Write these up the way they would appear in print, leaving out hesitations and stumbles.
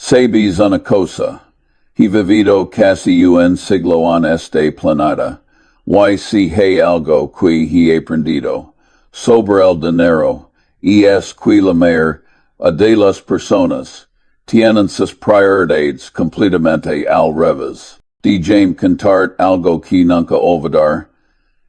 Sabes una cosa. He vivido casi un siglo en este planeta. Y si hay algo que he aprendido sobre el dinero, es que la mayor de las personas tienen sus prioridades completamente al revés. De James cantar algo que nunca olvidar.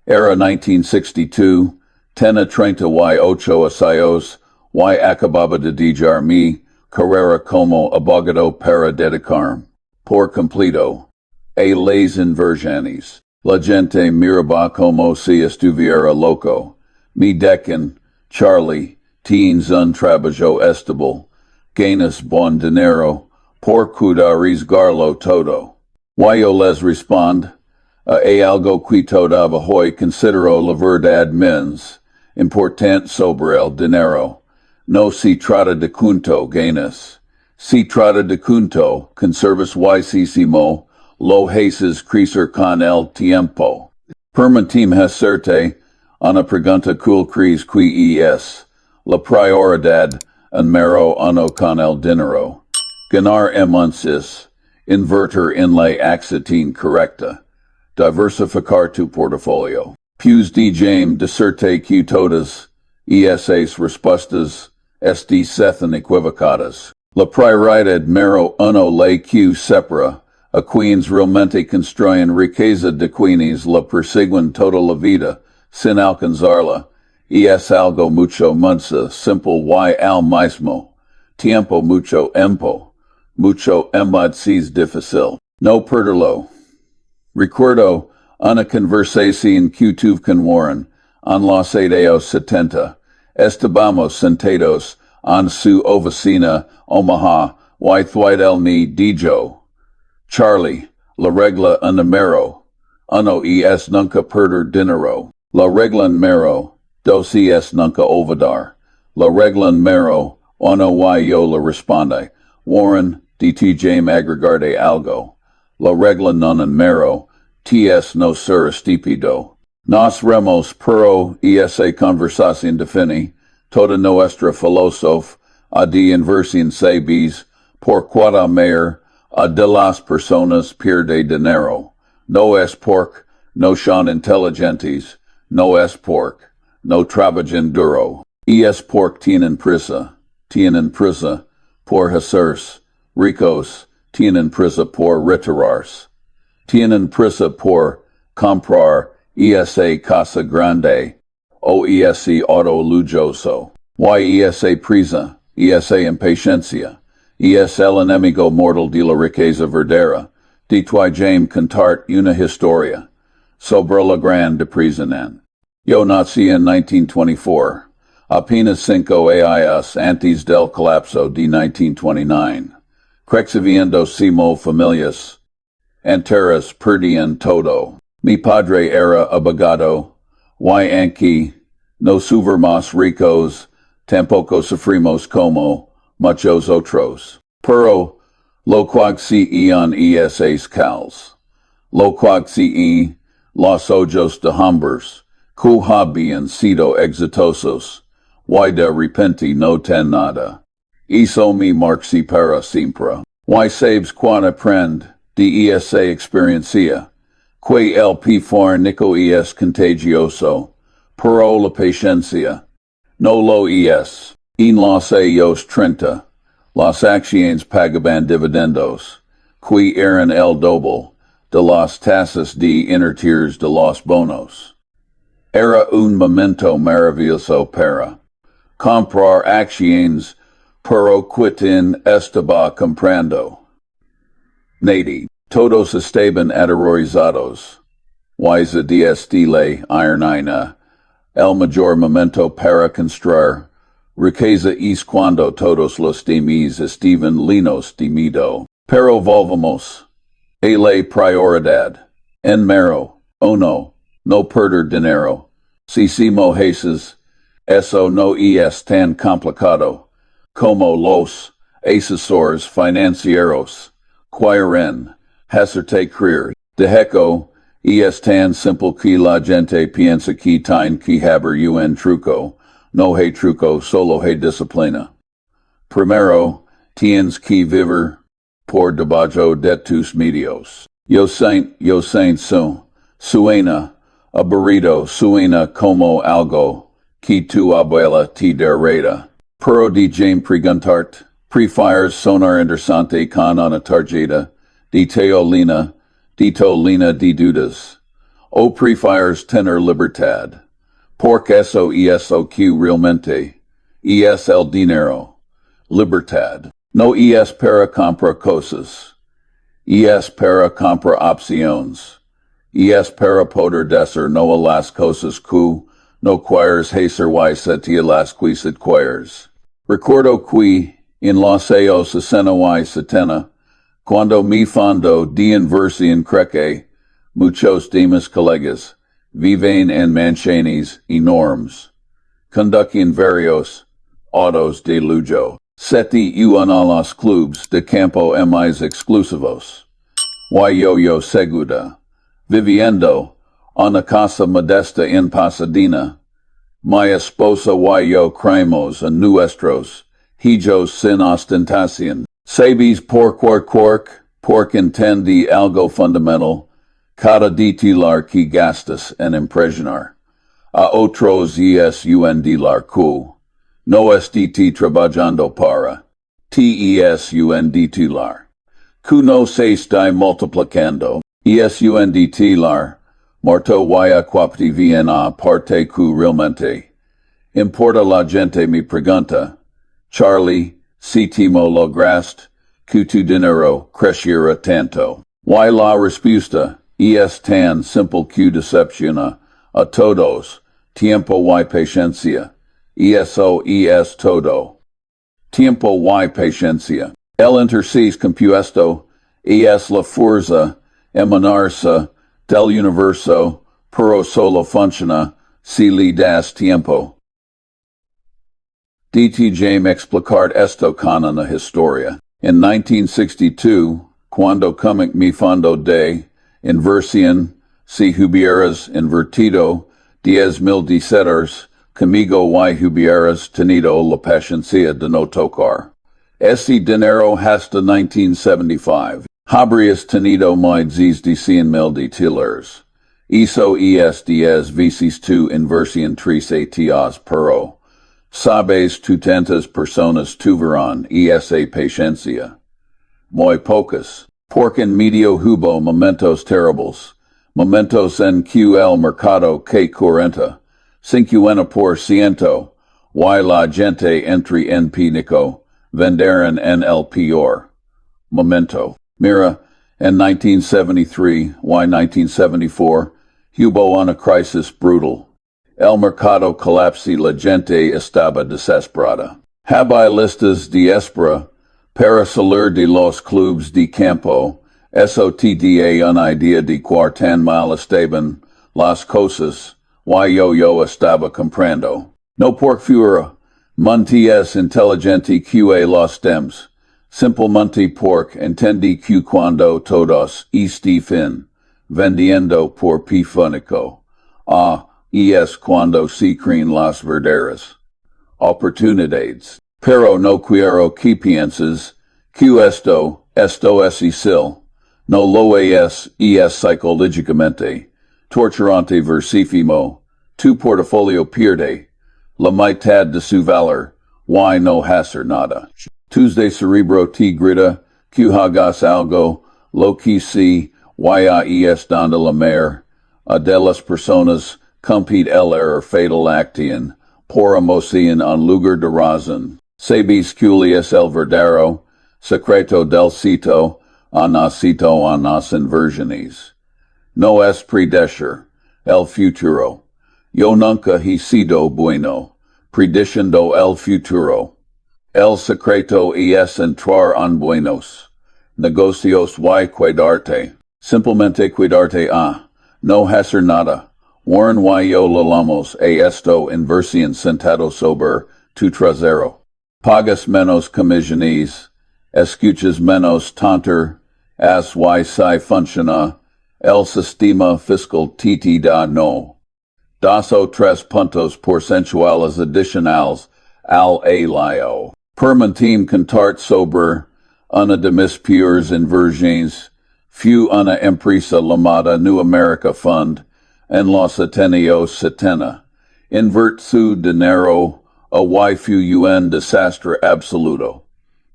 Era 1962, tenía 38 años, y acababa de dejar mi carrera como abogado para dedicarme por completo a las inversiones. La gente miraba como si estuviera loco. Mi decan, Charlie, tienes un trabajo estable, ganas buen dinero, por arriesgarlo todo. Y yo les respondo, hay algo que todavía hoy considero la verdad menos importante sobre el dinero. No se trata de cuánto ganas. Se trata de cuánto conservas wisísimo lo haces crecer con el tiempo. Permitim hacerte una pregunta cool crees que es la prioridad número uno con el dinero. Ganar entonces, invertir en la acción correcta. Diversificar tu portafolio. Pews de James discerte que todas esas respuestas están equivocadas. La prioridad número uno la que separa a quienes realmente construyen riqueza de quienes la persiguen toda la vida sin alcanzarla. Es algo mucho más simple y al mismo tiempo mucho más difícil. No perderlo. Recuerdo una conversación que tuve con Warren en los años 70. Estábamos sentados en su oficina Omaha y él me dijo, Charlie, la regla número uno es nunca perder dinero. La regla número dos es nunca olvidar. La regla número uno y yo le responde, Warren, de James agregarte algo. La regla número ts no ser estúpido. Nos remos pero esa conversación define toda nuestra filosofía de inversión sabes por cada mayor de las personas pierde dinero. No es porque no son inteligentes, no es porque no trabajan duro. Es porque tienen prisa por hacerse ricos, tienen prisa por retirarse. Tienen prisa por comprar esa casa grande o ese auto lujoso. Y esa prisa, esa impaciencia, es el enemigo mortal de la riqueza verdadera. De James cantar una historia sobre la gran depresión. Yo nací en 1924, apenas 5 años antes del colapso de 1929. Creciendo simo familias enteras perdían todo. Mi padre era abogado, y aunque no somos más ricos, tampoco sufrimos como muchos otros. Pero lo que sí en esas cals. Lo que sí los ojos de hombres que habían sido exitosos, y de repente no ten nada. Hizo mi marxi para siempre. Y sabes cuán aprend de esa experiencia, que el pifornico es contagioso, pero la paciencia no lo es. En los años 30, las acciones pagaban dividendos, que eran el doble de las tasas de intereses de los bonos. Era un momento maravilloso para comprar acciones, pero quien estaba comprando. Nady, todos estaban aterrorizados. Y de estile ironina, el mayor momento para construir riqueza es cuando todos los demás estaban linos de miedo. Pero volvamos a la prioridad. En mero, uno, no perder dinero. Si haces, eso no es tan complicado como los asesores financieros quieren hacerte creer. De hecho, es tan simple que la gente piensa que tiene que haber un truco. No hay truco, solo hay disciplina. Primero, tienes que vivir por debajo de tus medios. Yo saint suena, aburrido, suena como algo, que tu abuela te derreta. Pero de Jame preguntarte, prefieres sonar interesante con una tarjeta, de teolina de dudas. O prefieres tener libertad. Porque eso que realmente es el dinero. Libertad. No es para comprar cosas. Es para comprar opciones. Es para poder decir no a las cosas que no quieres hacer y sí a las que sí quieres. Recuerdo que, en los años 60 y 70, cuando me fondo de inversión crece, muchos de mis colegas viven en mansiones enormes, conducen varios autos de lujo. Seti uan a los clubs de campo más exclusivos. Yo segura, viviendo una casa modesta en Pasadena. Mi esposa y yo creemos en nuestros hijos sin ostentación. Sabes por entender algo fundamental, cada detalar que gastas en impresionar a otros es un dilar que no esté trabajando para tes un titular. Que no se está multiplicando, es un titular, muerto y aquapti bien a parte que realmente importa la gente me pregunta, Charlie, si te mo lograste, que tu dinero creciera tanto. Y la respuesta es tan simple que decepciona a todos, tiempo y paciencia. Eso es todo. Tiempo y paciencia. El interés compuesto es la fuerza emanarse del universo, pero solo funciona si le das tiempo. DT James explicar esto con una historia. En 1962, cuando comic mi fondo de inversión, si hubieras invertido 10,000 $10 conmigo y hubieras tenido la paciencia de no tocar ese dinero hasta 1975. Habrías tenido más de 100,000 $10. Eso es 10 veces tu inversión 3 años, pero sabes tu tantas personas tuvieron esa paciencia. Muy pocas. Porque en medio hubo momentos terribles. Momentos en que el mercado que 50% y la gente entre en pánico, venderon en el peor momento. Mira, en 1973 y 1974 hubo una crisis brutal. El mercado colapsó y la gente estaba desesperada. Había listas de espera para salir de los clubes de campo. Eso te da una idea de cuán mal estaban las cosas. Yo estaba comprando. No por fuera, montes inteligente que los temps. Simplemente porque entendí que cuando todos estén vendiendo por pifónico. Es cuando se creen las verdaderas oportunidades. Pero no quiero que pienses que esto es isil. No lo es psicológicamente torturante versifimo. Tu portafolio pierde la mitad de su valor y no hacer nada. Tuesday cerebro te grita que hagas algo, lo que si es donde la mer, de las personas compete el error fatal actien, por emoción en lugar de razón. Sabes que es el verdadero secreto del sitio, a nas inversiones. No es predecir el futuro. Yo nunca he sido bueno, prediciendo el futuro. El secreto es entrar en buenos negocios y cuidarte. Simplemente cuidarte no hacer nada. Warren y yo llamamos a esto inversión sentado sobre tu trasero. Pagas menos comisiones, escuchas menos tonter, as y si funciona, el sistema fiscal te da no. 2 o 3 puntos porcentuales adicionales al alayo. Permitim contart sobre una de mis peores inversiones, fue una empresa llamada New America Fund en los años 70. Invert su dinero a y fue un desastre absoluto.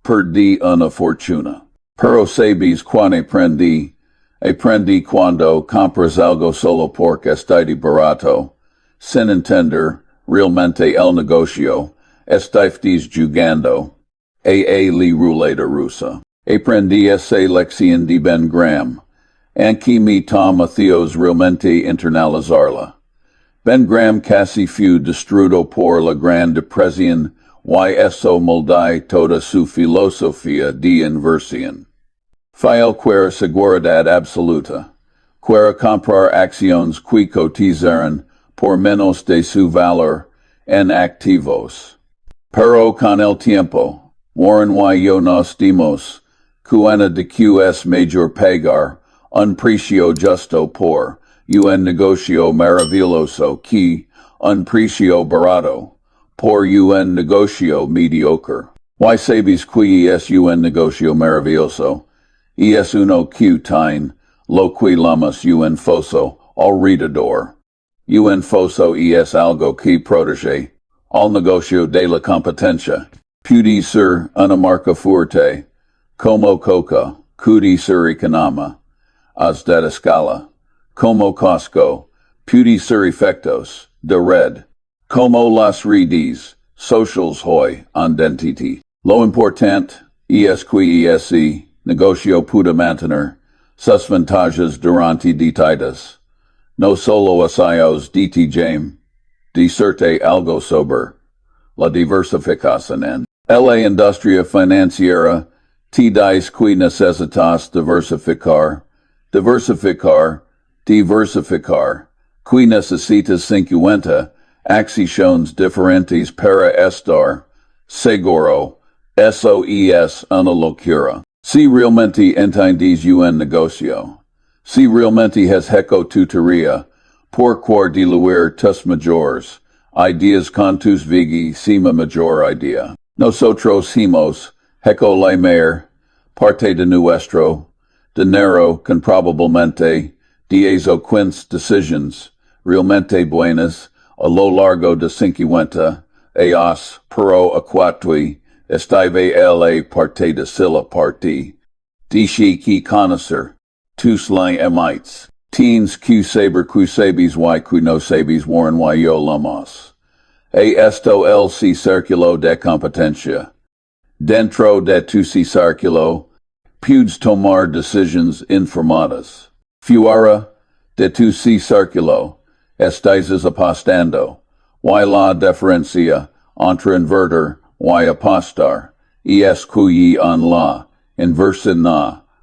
Perdí una fortuna. Pero sabes cuán aprendí cuando compras algo solo porque está de barato, sin entender realmente el negocio, estáis jugando a la ruleta rusa. Aprendí esa lección de Ben Graham, aunque me toma Theos realmente internalizarla. Ben Graham casi fue destruido por la Gran Depresión y eso moldó toda su filosofía de inversión. File quera seguridad absoluta. Quera comprar acciones que cotizarán por menos de su valor en activos. Pero con el tiempo, Warren y yo nos dimos cuenta de que es mejor pagar un precio justo por un negocio maravilloso que un precio barato por un negocio mediocre. Y sabes que es un negocio maravilloso, y es uno que tiene lo que llamamos un foso alrededor. Un foso es algo que protege al negocio de la competencia. Puede ser una marca fuerte, como Coca, puede ser económica, as de escala, como Costco, puede ser efectos de red, como las redes socials hoy identity. Lo importante es que ese negocio pueda mantener sus ventajas durante décadas. No solo ensayos de TJM, diserte algo sobre la diversificación en la industria financiera, te dice que necesitas diversificar, que necesitas 50 acciones diferentes para estar seguro, eso es una locura. Si realmente entiendes un negocio, si realmente has hecho tu tarea, por cuar diluir tus mayores ideas con tus vigésima mayor idea. Nosotros hemos hecho la mayor parte de nuestro dinero con probablemente 10 o 15 decisiones realmente buenas a lo largo de 50 años, pero aquatui estive la parte de sila parte. Dishi que conocer, tus la emites. Teens que saber que sabes y que no sabes Warren y yo lamos. Esto el círculo de competencia. Dentro de tu círculo, puedes tomar decisiones informadas. Fuera de tu círculo, estáis apostando. Y la diferencia entre invertir y apostar es que en la inversión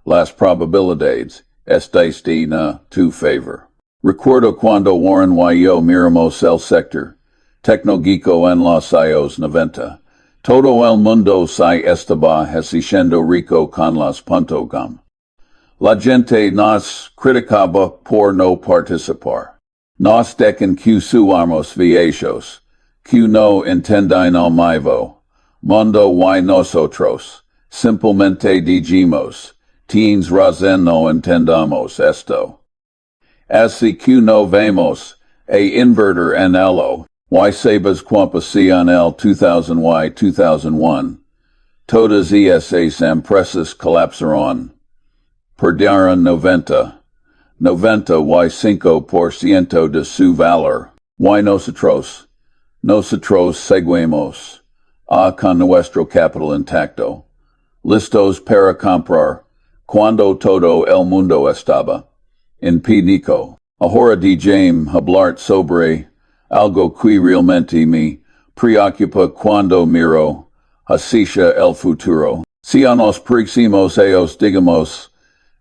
las probabilidades estáis de tu favor. Recuerdo cuando Warren y yo miramos el sector tecnológico en los años 90. Todo el mundo se estaba haciendo rico con las .com. La gente nos criticaba por no participar. Nos dejan que suamos viejos, que no entienden el nuevo mundo y nosotros simplemente dijimos, tienes razón, no entendamos esto. Así que no vemos a invertir en ello. Y sabes cuántas en el 2000 y 2001. Todas esas empresas colapsaron. Perdieron 95% de su valor. Y nosotros seguimos con nuestro capital intacto, listos para comprar, cuando todo el mundo estaba en pánico. Ahora dijame hablar sobre algo que realmente me preocupa cuando miro hacia el futuro. Si en los próximos años, digamos,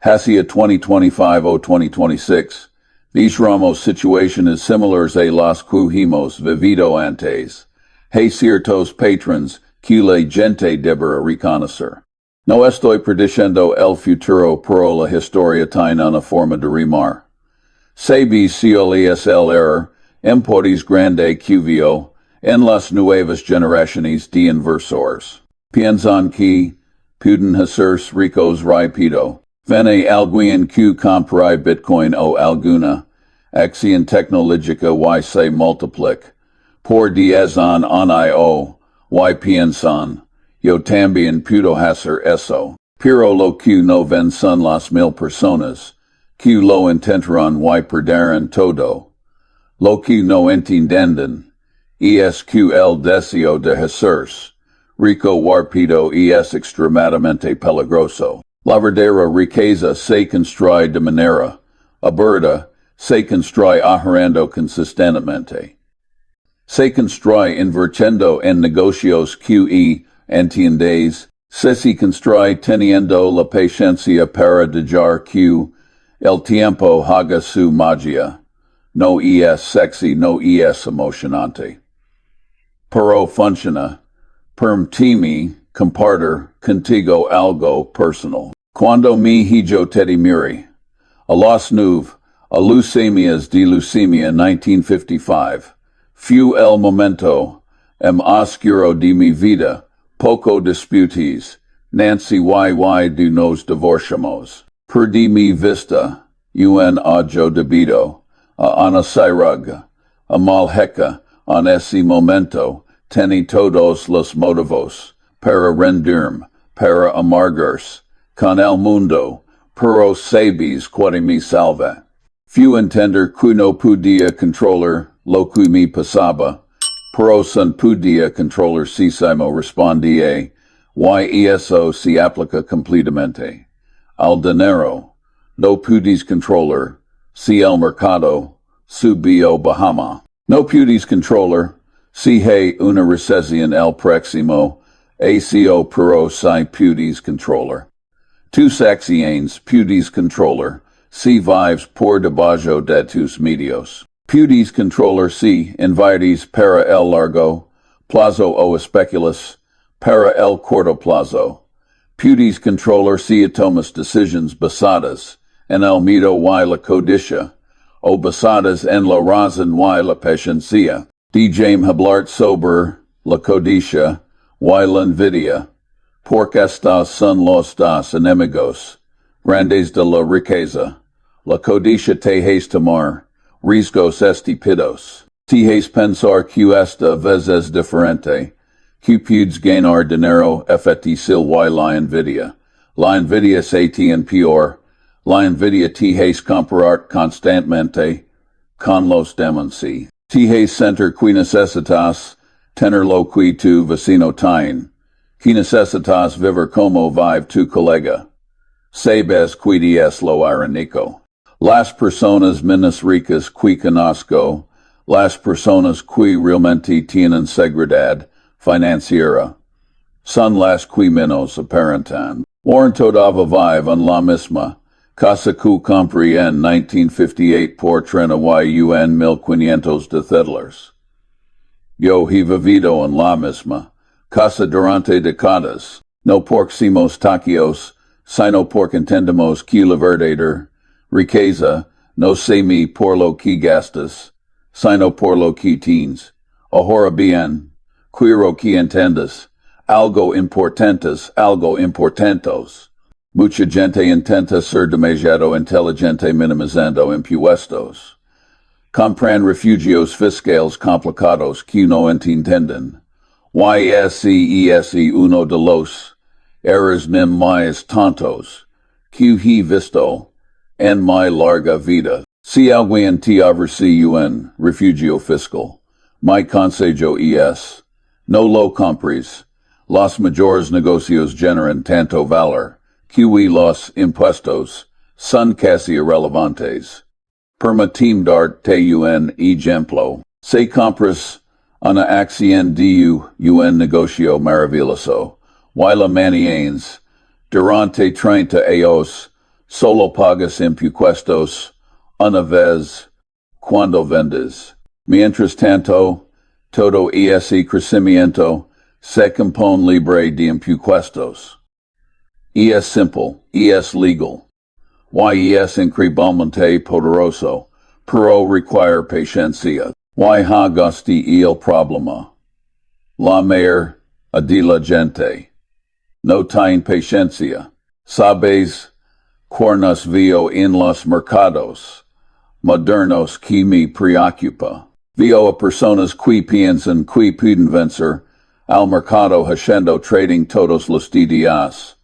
hacia 2025 o 2026, visramos situaciones similares a las que hemos vivido antes. Hay ciertos patrones que la gente deberá reconocer. No estoy prediciendo el futuro, pero la historia tiene una forma de rimar. Sabes si es el error importes grande que vio en las nuevas generaciones de inversores. Piensan que Puden Jesús ricos rapido. Vene alguien que comprai Bitcoin o alguna. Acción tecnológica y se multiplic. Por diezon onio. Y piensan. Yo también puedo hacer eso. Pero lo que no ven son las mil personas. Que lo intentarán y perderán todo. Lo que no entienden. Es que el deseo de Jesús. Rico warpido es extremadamente peligroso. La verdadera riqueza se construye de manera aburrida, se construye ahorrando consistentemente. Se construye invirtiendo en negocios que entiendes, se construye teniendo la paciencia para dejar que el tiempo haga su magia. No es sexy, no es emocionante. Pero funciona. Permíteme compartir contigo algo personal. Cuando mi hijo Teddy Miri, a las 9, a leucemias de leucemia 1955, fue el momento oscuro de mi vida, poco disputis, Nancy y de nos divorciamos. Perdí mi vista, a yo debido, a Ana Sairaga, a Malheca, en ese momento, teni todos los motivos, para rendirme, para amargarse, con el mundo, pero sabes que me salva. Fue entender que no podía controlar lo que me pasaba, pero son podía controlar si me respondía, y eso se aplica completamente. Al dinero, no puedes controlar, si el mercado subió Bahama. No puedes controlar, si hay una recesión el próximo, ACO pero si pudes controlar. Tus acciones pudes controlar, si vives por debajo de tus medios. Pudes controlar si inviertes para el largo plazo o especulas para el corto plazo. Pudes controlar si tomas decisiones basadas en el miedo y la codicia, o basadas en la razón y la paciencia. James hablar sobre la codicia y la envidia, porque estas son los dos enemigos grandes de la riqueza. La codicia te hace tomar riesgos estúpidos. Te hace pensar que esta vez es diferente, que puedes ganar dinero fácil y la envidia. La envidia se te peor. La envidia te hace comparar constantemente con los demás. Te hace sentir que necesitas tener lo que tu vecino tiene, que necesitas vivir como vive tu colega. Sabes que es lo irónico. Las personas menos ricas que conozco, las personas que realmente tienen seguridad financiera, son las que menos aparentan. Warren todavía vive en la misma casa que compré en 1958 por 31,500 $. Yo he vivido en la misma casa durante décadas, no porque somos taquios, sino porque entendemos que la verdadera riqueza no se mide por lo que gastas, sino por lo que tienes. Ahora bien, quiero que entiendas algo importantes, algo importantes. Mucha gente intenta ser demasiado inteligente minimizando impuestos. Compran refugios fiscales complicados que no entienden. Y es uno de los errores más tontos que he visto en mi larga vida. Si alguien te ofrece un refugio fiscal, mi consejo es, no lo compres. Los mayores negocios generan tanto valor que los impuestos son casi irrelevantes. Permíteme darte un ejemplo. Si compras una acción de un negocio maravilloso, y la mantienes durante 30 años, solo pagas impuestos una vez cuando vendes. Mientras tanto, todo ese crecimiento se compone libre de impuestos. Es simple, es legal. Y es increíblemente poderoso, pero requiere paciencia. Y hagaste el problema. La mayor de la gente no time paciencia. Sabes, cuernos veo en los mercados modernos que me preocupa. Veo a personas que piensan que pueden vencer al mercado haciendo trading todos los días.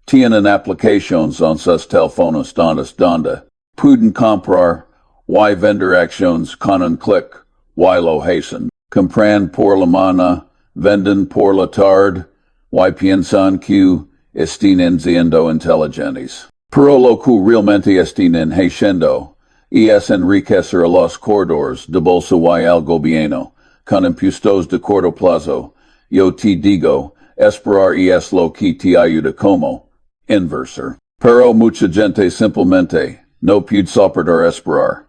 Tienen aplicaciones en sus teléfonos donde pueden comprar y vender acciones con un clic y lo hacen. Compran por la mañana, venden por la tarde y piensan que están siendo inteligentes. Pero lo que realmente están haciendo es enriquecer a los corredores de bolsa y al gobierno con impuestos de corto plazo. Yo te digo, esperar es lo que te ayuda como inversor. Pero mucha gente simplemente no puede soportar esperar.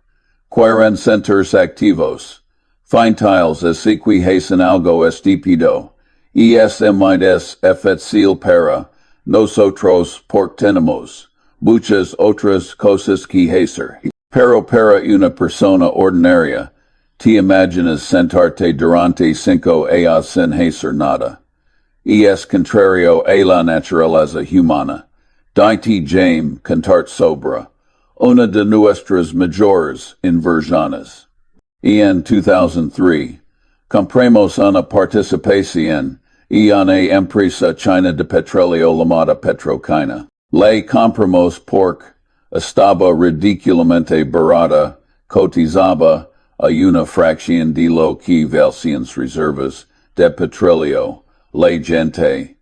Quieren sentirse activos. Fintiles es que hacen algo estúpido. Es más fácil para nosotros porque tenemos muchas otras cosas que hacer. Pero para una persona ordinaria, te imaginas sentarte durante 5 años sin hacer nada. Es contrario a la naturaleza humana. Dite James cantar sobre una de nuestras mayores inversiones. En 2003, compramos una participación en una empresa china de petróleo llamada Petrochina. La compramos porque estaba ridiculamente barata, cotizaba a una fracción de lo que valían reservas de petróleo. La gente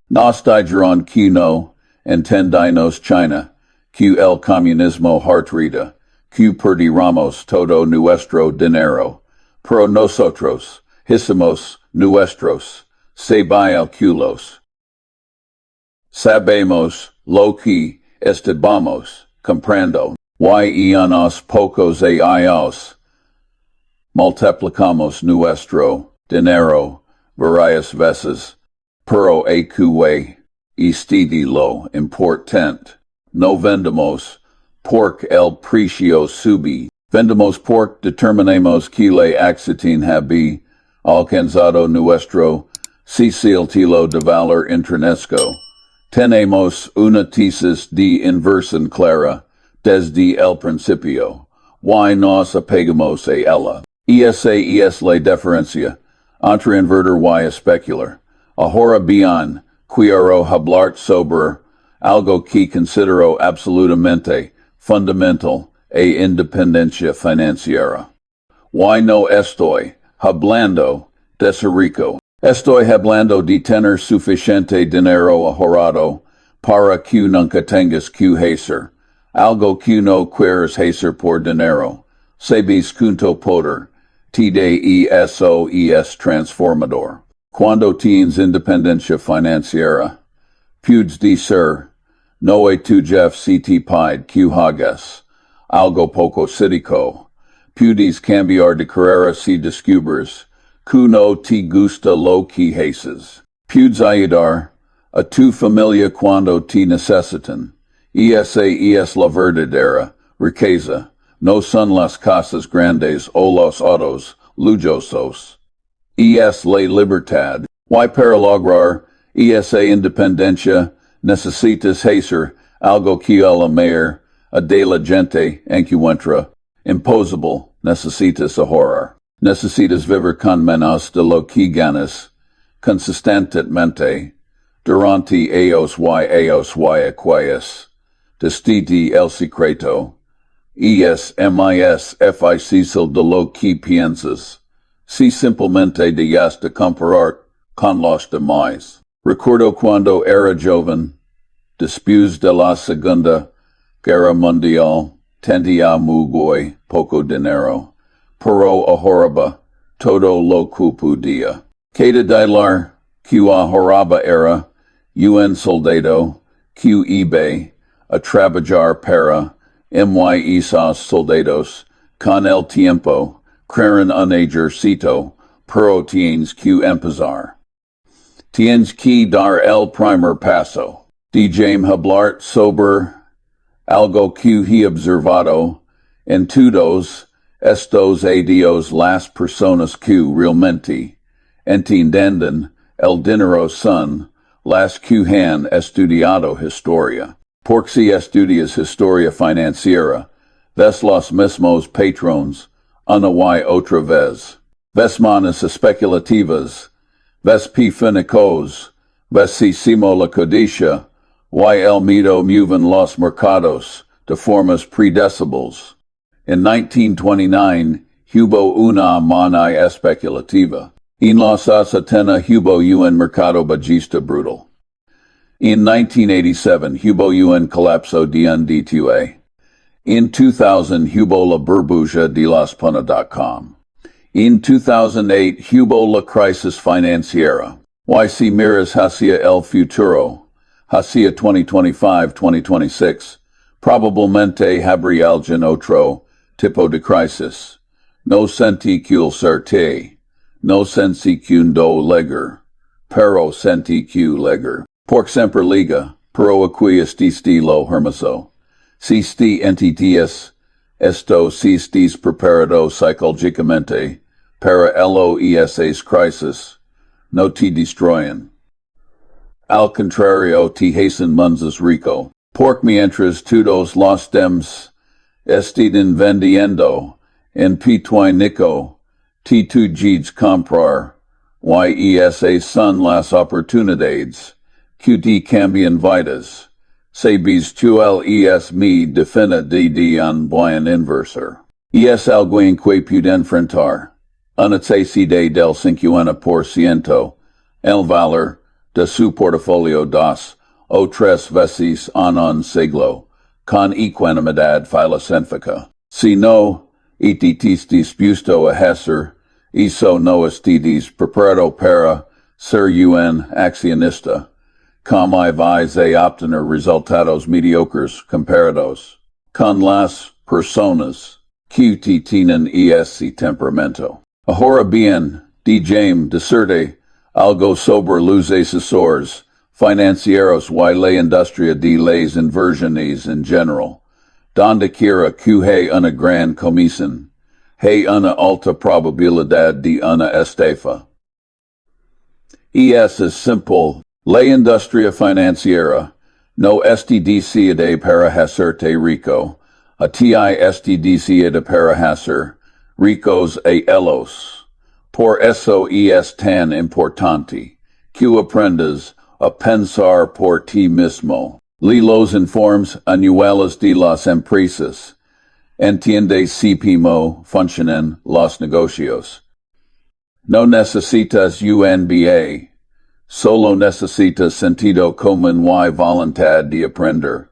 nos dijeron que no entendemos China, que el comunismo hartrida, que perdiremos todo nuestro dinero, pero nosotros hicimos nuestros culos. Sabemos lo que estábamos comprando, y en unos pocos años multiplicamos nuestro dinero varias veces, pero AQA, este lo importante. No vendemos porque el precio sube. Vendemos porque determinamos que la acción habe alcanzado nuestro ciclo de valor intrínseco. Tenemos una tesis de inversión clara desde el principio. Y nos apegamos a ella. Esa es la diferencia entre invertir y especular. Ahora bien, quiero hablar sobre algo que considero absolutamente fundamental e independencia financiera. Y no estoy hablando de ser rico. Estoy hablando de tener suficiente dinero ahorrado para que nunca tengas que hacer algo que no quieres hacer por dinero. Sabes cuánto poder te de eso es transformador. Cuando tienes independencia financiera, puedes decir, no hay tu Jeff si te pide que hagas algo poco cítico. Puedes cambiar de carrera si descubres que no te gusta lo que haces. Puedes ayudar a tu familia cuando te necesitan. Esa es la verdadera riqueza. No son las casas grandes o los autos lujosos. Es la libertad. Y para lograr esa independencia necesitas hacer algo que la mayor de la gente encuentra imposible. Necesitas ahorrar. Necesitas vivir con menos de lo que ganas consistentemente durante años y aquellas. Desde el secreto. Es más difícil de lo que piensas. Si simplemente dejas de comparar con los demás. Recuerdo cuando era joven, después de la Segunda Guerra Mundial, tenía muy poco dinero, pero ahorraba todo lo que podía. Cada dólar que ahorraba era un soldado que iba a trabajar para esos soldados con el tiempo. Crean un ejercito, pero tienes que empezar. Tienes que dar el primer paso. De James hablar sobre algo que he observado en todos estos adios las personas que realmente entienden el dinero son las que han estudiado historia. Porque si estudias historia financiera, ves los mismos patrones, una y otra vez. Ves manos especulativas, ves p finicos, ves si simo la codicia, y el miedo mueven los mercados, de formas predecibles. In 1929, hubo una mano especulativa. En los setenta hubo un mercado bajista brutal. In 1987, hubo un colapso de un DTA. In 2000, hubo la burbuja de las puna.com. In 2008, hubo la crisis financiera. Y si miras hacia el futuro, hacia 2025-2026, probablemente habría algún otro tipo de crisis. No senti que certe, no senti que do leger, pero senti que leger. Por sempre liga, pero aquí estisti lo hermoso. Si sti entities, esto si estis preparado psicológicamente, para esas crisis, no te destruyen. Al contrario te hacen más rico. Porque mientras todos los dems estén vendiendo, en pituinico, te tu jeeds comprar, esas son las oportunidades, que te cambian vidas. Sabes cuál es mi definición de un buen inversor. Es alguien que puede enfrentar una necesidad del 50%, el valor de su portafolio dos o tres veces en un siglo, con equanimidad filosófica. Si no, estés dispuesto a hacer, eso no estés preparado para ser un accionista. Como vais a obtener resultados mediocres comparados con las personas que tienen ese temperamento. Ahora bien, déjame decirte algo sobre los asesores financieros y la industria de las inversiones en general. Donde quiera que hay una gran comisión, hay una alta probabilidad de una estafa. Y es simple. La industria financiera no está decidida para hacerte rico, a ti está decidida para hacer ricos a ellos. Por eso es tan importante que aprendas a pensar por ti mismo. Lee los informes anuales de las empresas. Entiende cómo funcionan los negocios. No necesitas un MBA. Solo necesitas sentido común y voluntad de aprender.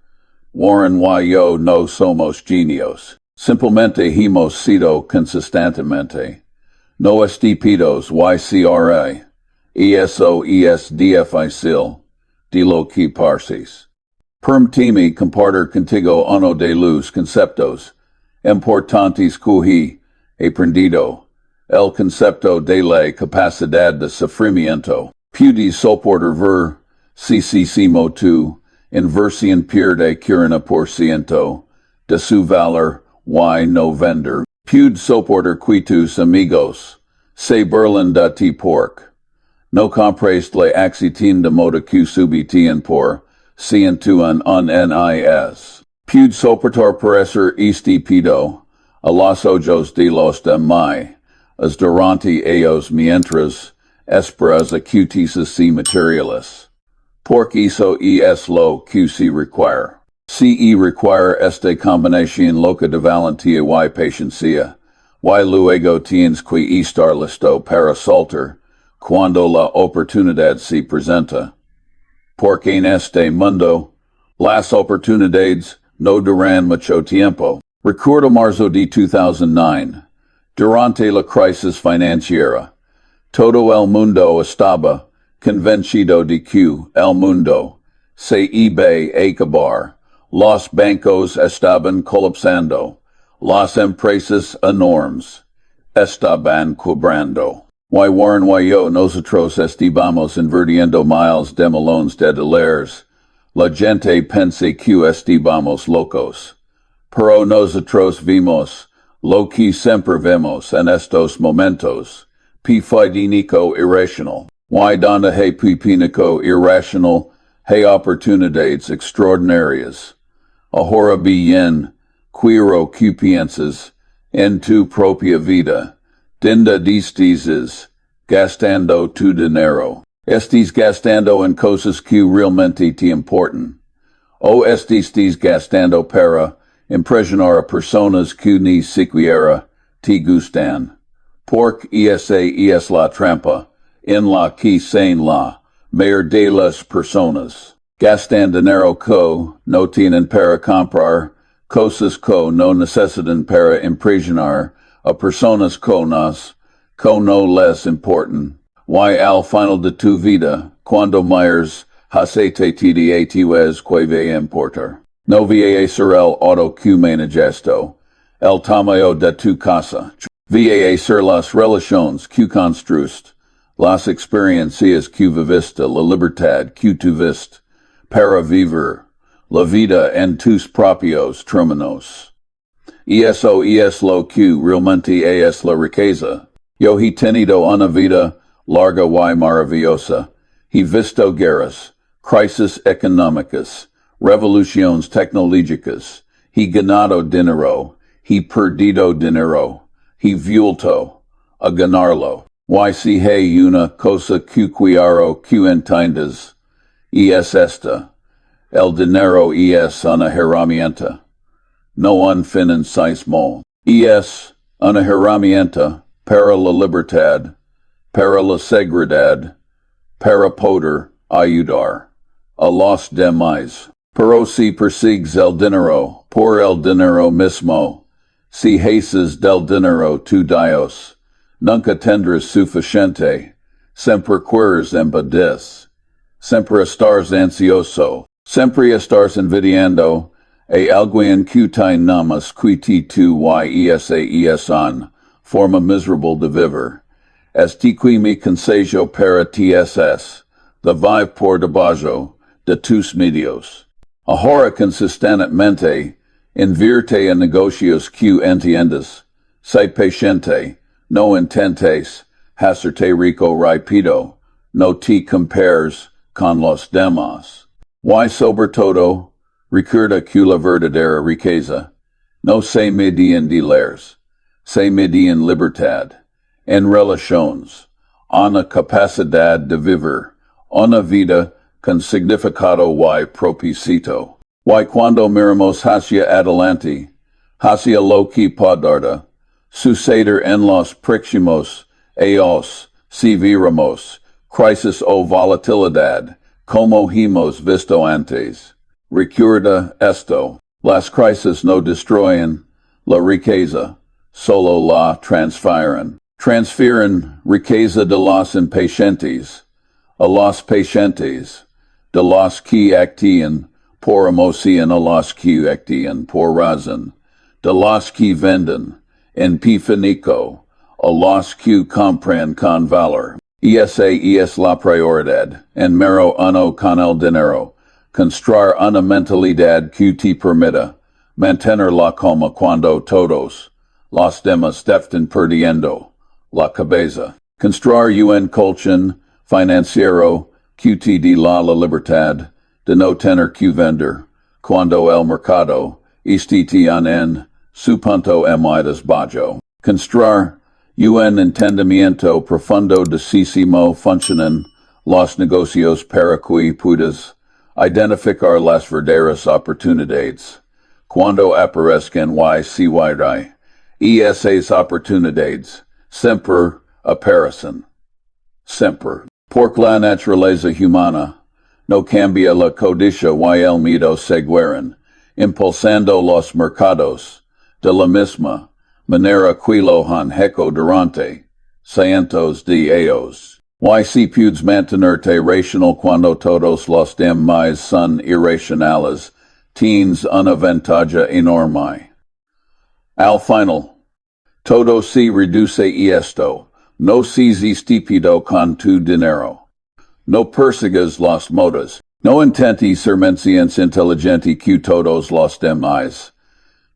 Warren y yo no somos genios. Simplemente hemos sido consistentemente. No estúpidos y CRA. Eso es difícil de lo que parces. Permíteme compartir contigo uno de los conceptos importantes que he aprendido. El concepto de la capacidad de sufrimiento. Puedes soportar ver, si tu inversión pierde 40% de su valor y no vender. Puedes soportar que tus amigos se burlen de ti porque no compres la acción de modo que subitian por ciento un NIS. Puedes soportar parecer estúpido a los ojos de los demás, as durante ellos mientras esperas a que se materiales. Porque eso es lo que se requiere. Se requiere esta combinación loca de valentía y paciencia, y luego tienes que estar listo para saltar cuando la oportunidad se presenta. Porque en este mundo, las oportunidades no duran mucho tiempo. Recuerdo marzo de 2009, durante la crisis financiera. Todo el mundo estaba convencido de que el mundo se iba a acabar. Los bancos estaban colapsando. Las empresas enormes estaban quebrando. Y Warren y yo nosotros estábamos invirtiendo miles de millones de dólares. La gente pensa que estábamos locos. Pero nosotros vimos lo que siempre vemos en estos momentos. P. Fidenico irrational. Y donde he pipinico irrational, he oportunidades extraordinarias. Ahora bien, quiro cupienses, en tu propia vida, dinda distes gastando tu dinero. Estes gastando en cosas que realmente te importan. O estes gastando para impresionar a personas que ni siquiera te gustan. Porque esa es la trampa, en la que se la mayor de las personas gastan dinero co no tienen para comprar cosas co no necesitan para impresionar a personas co no les importan. Y al final de tu vida, cuando Myers hacete tdas que va importar. No va ser el auto que manejasto, el tamaño de tu casa. Va ser las relaciones que construiste, las experiencias que viviste, la libertad que tuviste para vivir la vida en tus propios términos. Y eso es lo que realmente es la riqueza. Yo he tenido una vida larga y maravillosa. He visto guerras, crisis económicas, revoluciones tecnológicas. He ganado dinero. He perdido dinero. He vuelto a ganarlo. Y si hay una cosa que quiero que entiendas, y es esta. El dinero es una herramienta, no un financiismo. Y es una herramienta para la libertad, para la seguridad, para poder ayudar a los demás. Pero si persigues el dinero por el dinero mismo, si haces del dinero tu Dios, nunca tendrás suficiente, siempre quieres empedir, siempre estás ansioso, siempre estás envidiando a alguien que te namas que tu es en forma miserable de vivir. Este que mi consejo para TSS, de vive por debajo de tus medios. Ahora consistentemente, invierte en negocios que entiendes. Sé paciente, no intentes hacerte rico rápido, no te compares con los demás. Y sobre todo, recuerda que la verdadera riqueza no se mide en dinero, se mide en libertad, en relaciones, una capacidad de vivir, una vida con significado y propósito. Y cuando miramos hacia adelante, hacia lo que podrá suceder en los próximos años, si viéramos crisis o volatilidad, como hemos visto antes. Recuerda esto, las crisis no destruyen la riqueza, solo la transfieren. Transfieren riqueza de los impacientes a los pacientes, de los que actúan por emoción a los que actúan por razón, de los que venden en pifinico a los que compran con valor. Y esa es la prioridad, en mero uno con el dinero, construir una mentalidad que te permita mantenerla como cuando todos los demás estén perdiendo la cabeza. Construir un colchón financiero que te dé la libertad de no tener que vender cuando el mercado esté en su punto más bajo. Construir un entendimiento profundo de si cómo funcionan los negocios para que puedas identificar las verdaderas oportunidades cuando aparezcan y si y esas oportunidades siempre aparecen. Siempre. Porque la naturaleza humana no cambia la codicia y el miedo seguirán, impulsando los mercados de la misma manera que lo han hecho durante cientos de años. Y si puedes mantenerte racional cuando todos los demás son irracionales, tienes una ventaja enorme. Al final, todo se reduce y esto, no seas estúpido con tu dinero. No persigas las modas. No intentes ser menos inteligente que todos los demás.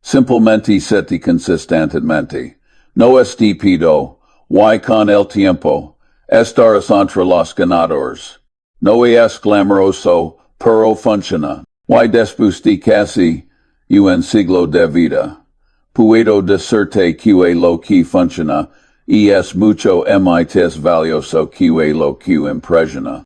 Simplemente sete consistentemente. No estúpido, y con el tiempo, Estaros entre los ganadores. No es glamoroso, pero funciona. Y después de casi un siglo de vida. Puedo decirte que lo que funciona, y es mucho más valioso que lo que impresiona.